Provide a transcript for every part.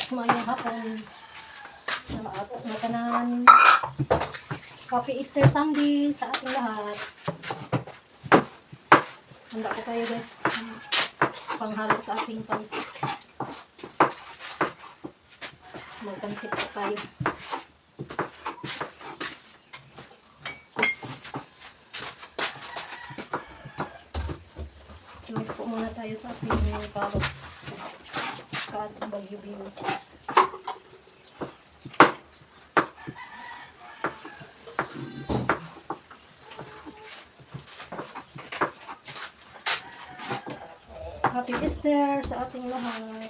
Mayong hapon. Sa lahat ng makanan. Happy Easter Sunday sa ating lahat. Handa ko tayo guys. Pangharap sa ating pansit. Magpansit po tayo. Mix po muna tayo sa ating carrots. At bagyo beans. Happy Easter sa ating lahat.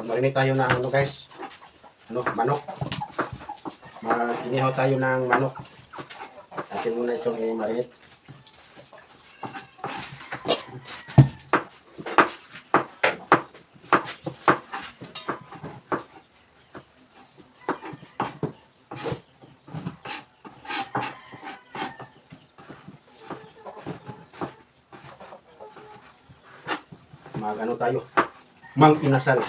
Marinig tayo ng ano guys, manok. Mag-inihaw tayo ng manok. Atin muna itong i-marinate. Mag-ano tayo? Mang inasal.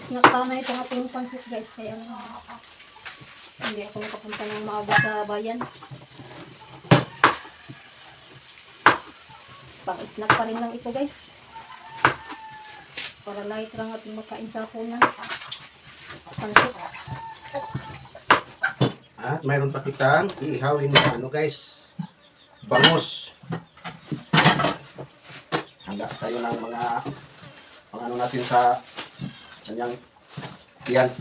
Snack sana itong ating pansit guys. Kaya hindi ako nakapunta ng maaga sa bayan. Pang-snack pa rin lang ito guys. Para light lang ating makain sa punan. Pansit. At mayroon pa kitang iihawin na ano guys, bangus. Handa tayo ng mga ano natin sa kanyang tiyan.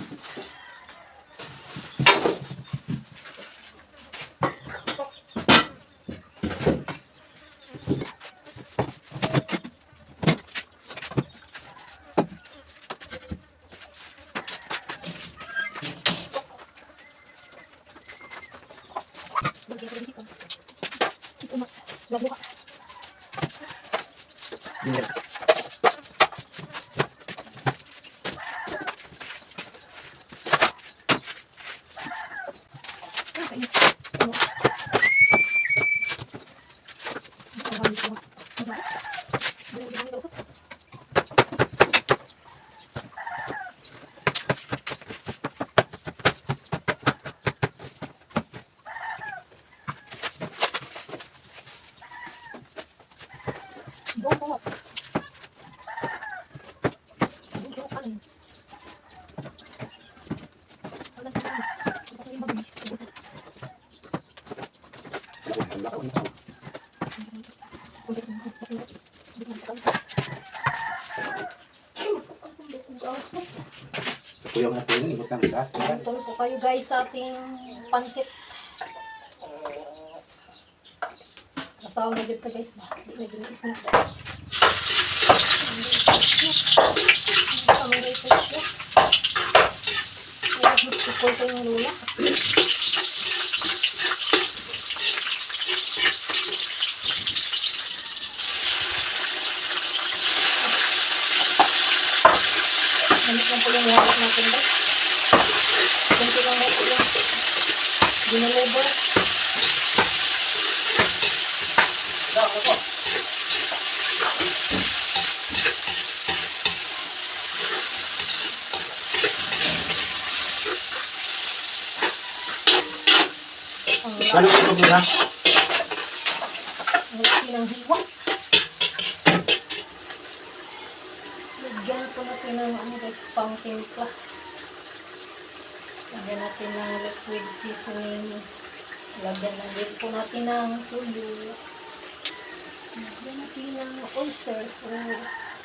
Ito yung ating ibutang sa atin. Tuloy po kayo guys sa ating pansit. Kasaw na dito guys. Hindi na gini-snack. May research po. Ipol ko yung lula. Ganit lang po yung harap natin guys. Ganito lang po yung ginalabor. Dako po. Ano po ito ba? Ang laki ng hiwa. Lagyan po natin ng ano guys, pang timpla. Lagyan natin ng liquid seasoning. Lagyan po natin ng tuyo. Lagyan natin ng oyster sauce.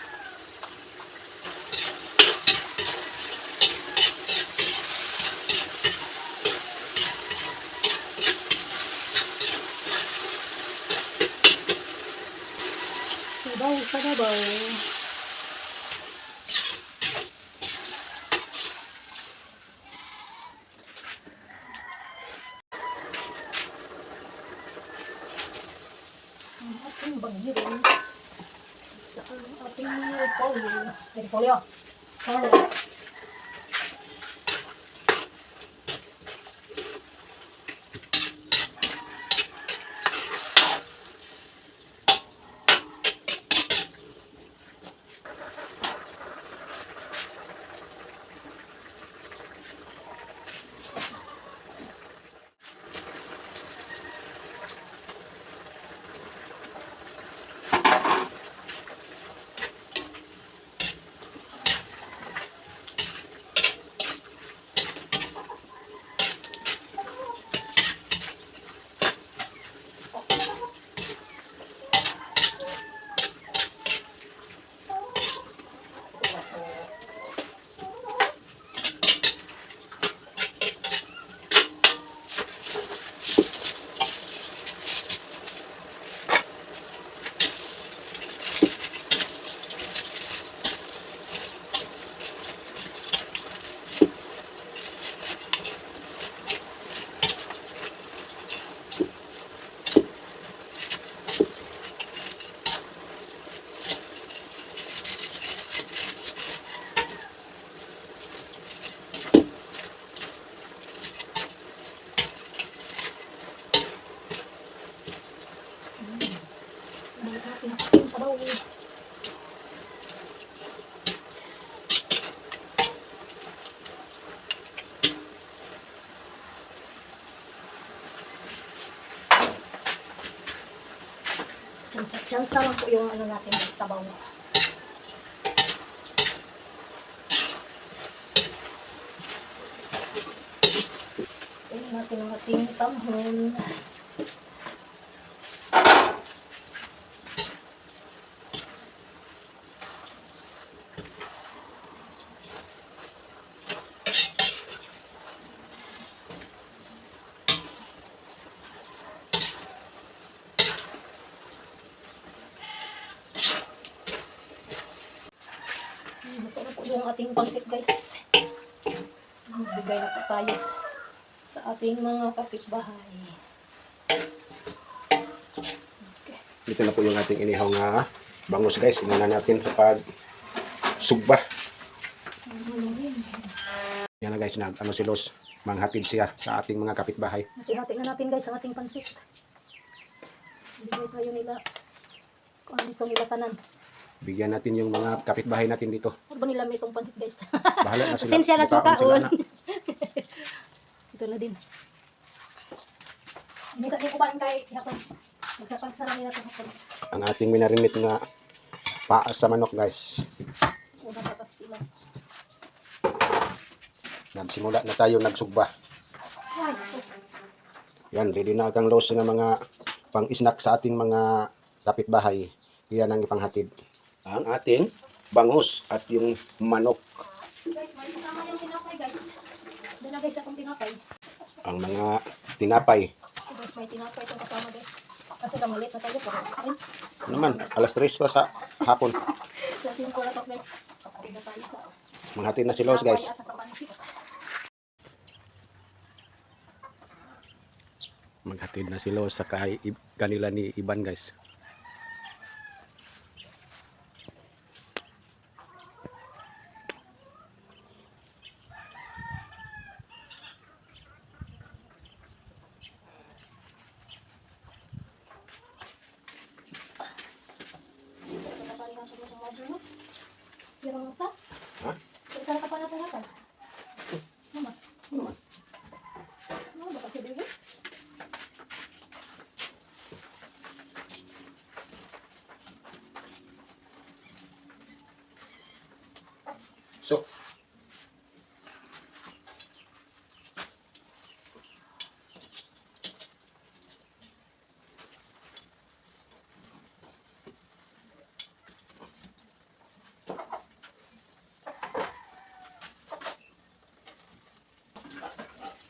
Sabaw sa babaw. ingredients sa ating repolyo. Repolyo. Carrots. Ating sabaw. Tsansa lang po yung ano natin sabaw. Tingnan natin ang ating tamhon. Ito na po yung ating pansit, guys. Magbigay na po tayo sa ating mga kapitbahay. Okay. Ito na po yung ating inihaw nga bangus guys. Inuna natin sa pag sugba. Yan na guys, ano si Los, manghatid siya sa ating mga kapitbahay. Hati-hati na natin, guys, ang ating pansit. Bigay tayo nila kung ano itong ilatanan. Bigyan natin yung mga kapitbahay natin dito. Ano ba nila may itong pansit, guys? Bahala na sila. Pasensya na sa Mukhaon sila kaon. na. Ito na din. Minsan din kumain kay hapon. Magsapagsara nila ito hapon. Ang ating minarinit nga paa sa manok guys. Una patas sila. Nagsimula na tayo nagsugba. Ay, ito. Yan, ready na kang Los ng mga pang-snack sa ating mga kapitbahay. Yan ang ipanghatid. Ang ating bangus at yung manok. Guys, may kasama yung tinapay, guys. Doon na, guys, akong tinapay. Ang mga tinapay. So, guys, may tinapay itong kasama, guys. Kasi lang malit na tayo. Pagkain. Ano naman, alas 3 pa sa hapon. Sa 5 na to, guys. Kapatid na tayo sa Manghatid na si Los guys. tinapay at sa pansit. Maghatid na si Los sa kanila ni Iban guys. Yang usah? Hah? Cara kapan natin natin? Mama? Naman. Ano ba kasi dito? So,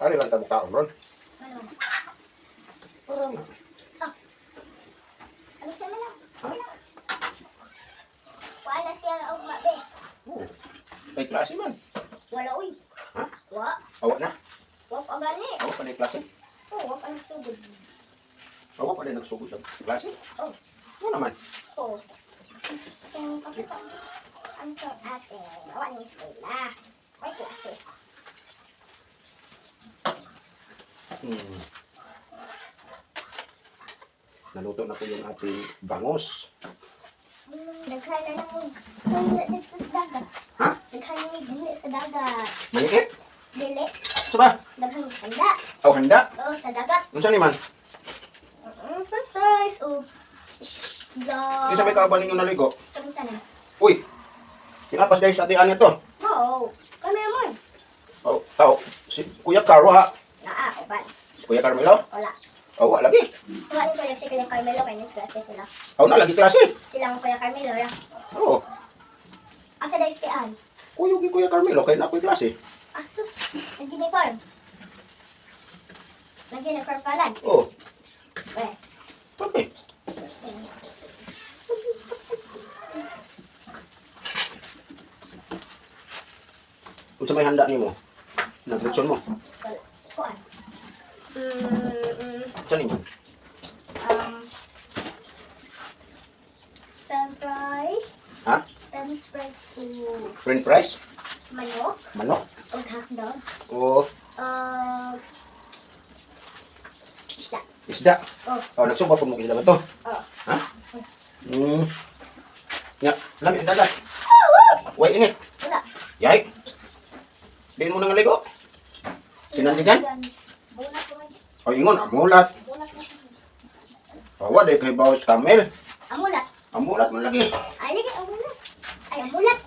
ano lang tabok taon ron? Ano? Urong. Ah. Ano siya na lang? Wala siya na ugma be. Oh, may klase man. Wala uy. Ha? Wa, Awa na. wa pa gani. Awa pa na yung klase. Oh, wa pa nagsugod. Awa pa na nagsugod sa klase. Oh, Ano naman? Ang sa ate. Awa ni eskwela. May klase. Naluto na po yung ating bangus. Nagkaya na lang ng dito sa dagat. Ha? Nagkaya ni dili sa dagat. Maniit? Dili. Sa ba? Daghang handa. Aw, handa? Oo, sa dagat. Unsa ni man? Surprise! Oh. Kinsa may kauban ninyo naligo? Kamusta na? Uy! Kinapas guys sa atian nito. Oo. Kami naman. Aw, si Kuya Carlo ha? Naa, uban. Si Kuya Carmelo? Wala. Aw, lagi. Wala ni Kuya si Kuya Carmelo kaya nagklase sila. Aw, na lagi klase. Silang Kuya Carmelo ya. Oo. Asa dahil si Ann? Kuya Kuya Carmelo kay na ko'y klase. Aso? Nag-uniform. Nag-uniform pa lang. Oo. Eh. Okay. Unsa may handa nimo? Naglutsyon mo. Wala. Kuan. Unsa nimo? Surprise. Ha? Surprise to French fries? manok. Manok? O hotdog. O Isda. isda? Oh. Oh, nagsuba po mo isda ba to? Oh. Ha? Nya, lamig ang dagat. Way init. Wala. Yay. Diin mo nang ligo. Sinandigan? Bulat naman. O ingon, amulat. Bulat naman. Awa, di kay bawas kamel. Amulat. Amulat man lagi. Ay, lagi amulat. Ay, amulat.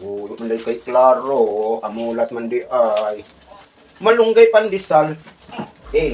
O, man kay klaro. Amulat man di ay. Malunggay pandesal. Eh,